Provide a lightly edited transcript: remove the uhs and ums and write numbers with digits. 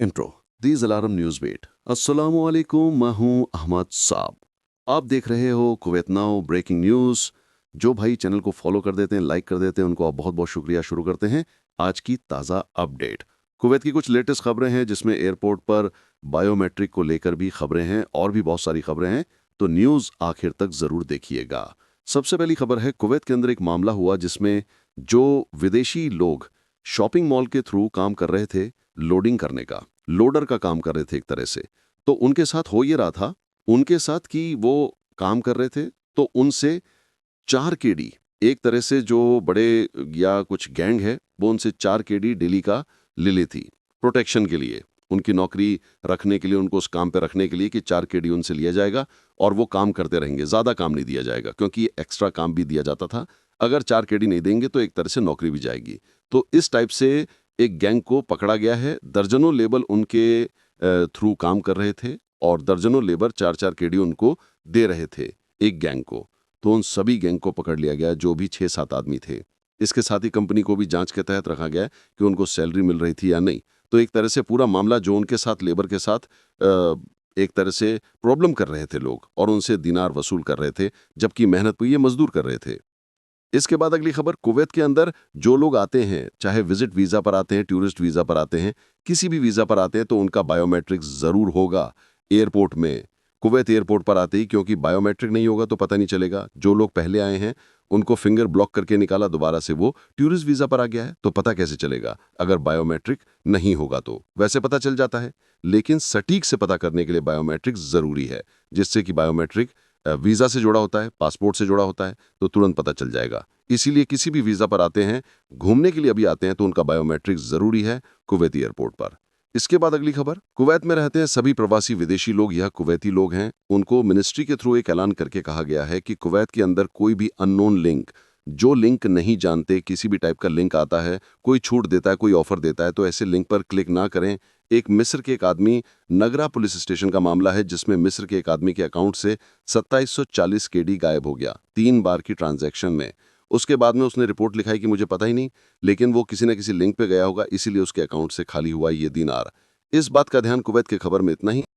Intro these alarm news wait अस्सलामुअलैकुम, मैं हूं अहमद साहब। आप देख रहे हो कुवैत नाउ ब्रेकिंग न्यूज। जो भाई चैनल को फॉलो कर देते हैं, लाइक कर देते हैं, उनको आप बहुत बहुत शुक्रिया। शुरू करते हैं आज की ताज़ा अपडेट। कुवैत की कुछ लेटेस्ट खबरें हैं जिसमें एयरपोर्ट पर बायोमेट्रिक को लेकर भी खबरें हैं और भी बहुत सारी खबरें हैं, तो न्यूज़ आखिर तक ज़रूर देखिएगा। सबसे पहली खबर है, कुवैत के अंदर एक मामला हुआ जिसमें जो विदेशी लोग शॉपिंग मॉल के थ्रू काम कर रहे थे, लोडिंग करने का, लोडर का काम कर रहे थे एक तरह से, तो उनके साथ हो ये रहा था, उनके साथ कि वो काम कर रहे थे तो उनसे 4 केडी, एक तरह से जो बड़े या कुछ गैंग है वो उनसे 4 केडी डेली का ले ली थी प्रोटेक्शन के लिए, उनकी नौकरी रखने के लिए, उनको उस काम पे रखने के लिए कि 4 केडी उनसे लिया जाएगा और वो काम करते रहेंगे, ज़्यादा काम नहीं दिया जाएगा क्योंकि एक्स्ट्रा काम भी दिया जाता था। अगर 4 केडी नहीं देंगे तो एक तरह से नौकरी भी जाएगी। तो इस टाइप से एक गैंग को पकड़ा गया है। दर्जनों लेबर उनके थ्रू काम कर रहे थे और दर्जनों लेबर 4-4 केडी उनको दे रहे थे एक गैंग को। तो उन सभी गैंग को पकड़ लिया गया जो भी 6-7 आदमी थे। इसके साथ ही कंपनी को भी जांच के तहत रखा गया कि उनको सैलरी मिल रही थी या नहीं। तो एक तरह से पूरा मामला जो उनके साथ लेबर के साथ एक तरह से प्रॉब्लम कर रहे थे लोग और उनसे दिनार वसूल कर रहे थे, जबकि मेहनत पे ये मजदूर कर रहे थे। इसके बाद अगली खबर, कुवैत के अंदर जो लोग आते हैं, चाहे विजिट वीजा पर आते हैं, टूरिस्ट वीजा पर आते हैं, किसी भी वीजा पर आते हैं, तो उनका बायोमेट्रिक जरूर होगा एयरपोर्ट में। कुवैत एयरपोर्ट पर आते ही, क्योंकि बायोमेट्रिक नहीं होगा तो पता नहीं चलेगा। जो लोग पहले आए हैं उनको फिंगर ब्लॉक करके निकाला, दोबारा से वो टूरिस्ट वीजा पर आ गया है, तो पता कैसे चलेगा अगर बायोमेट्रिक नहीं होगा? तो वैसे पता चल जाता है, लेकिन सटीक से पता करने के लिए बायोमेट्रिक जरूरी है, जिससे कि बायोमेट्रिक वीजा से जुड़ा होता है, पासपोर्ट से जुड़ा होता है, तो तुरंत पता चल जाएगा। इसीलिए किसी भी वीजा पर आते हैं, घूमने के लिए भी आते हैं, तो उनका बायोमेट्रिक जरूरी है कुवैत एयरपोर्ट पर। इसके बाद अगली खबर, कुवैत में रहते हैं सभी प्रवासी विदेशी लोग, यह कुवैती लोग हैं, उनको मिनिस्ट्री के थ्रू एक ऐलान करके कहा गया है कि कुवैत के अंदर कोई भी अननोन लिंक, जो लिंक नहीं जानते, किसी भी टाइप का लिंक आता है, कोई छूट देता है, कोई ऑफर देता है, तो ऐसे लिंक पर क्लिक ना करें। एक मिस्र के एक आदमी, नगरा पुलिस स्टेशन का मामला है, जिसमें मिस्र के एक आदमी के अकाउंट से 2740 केडी गायब हो गया 3 बार की ट्रांजैक्शन में। उसके बाद में उसने रिपोर्ट लिखाई कि मुझे पता ही नहीं, लेकिन वो किसी न किसी लिंक पे गया होगा, इसीलिए उसके अकाउंट से खाली हुआ ये दिनार। इस बात का ध्यान कुवैत के खबर में इतना ही।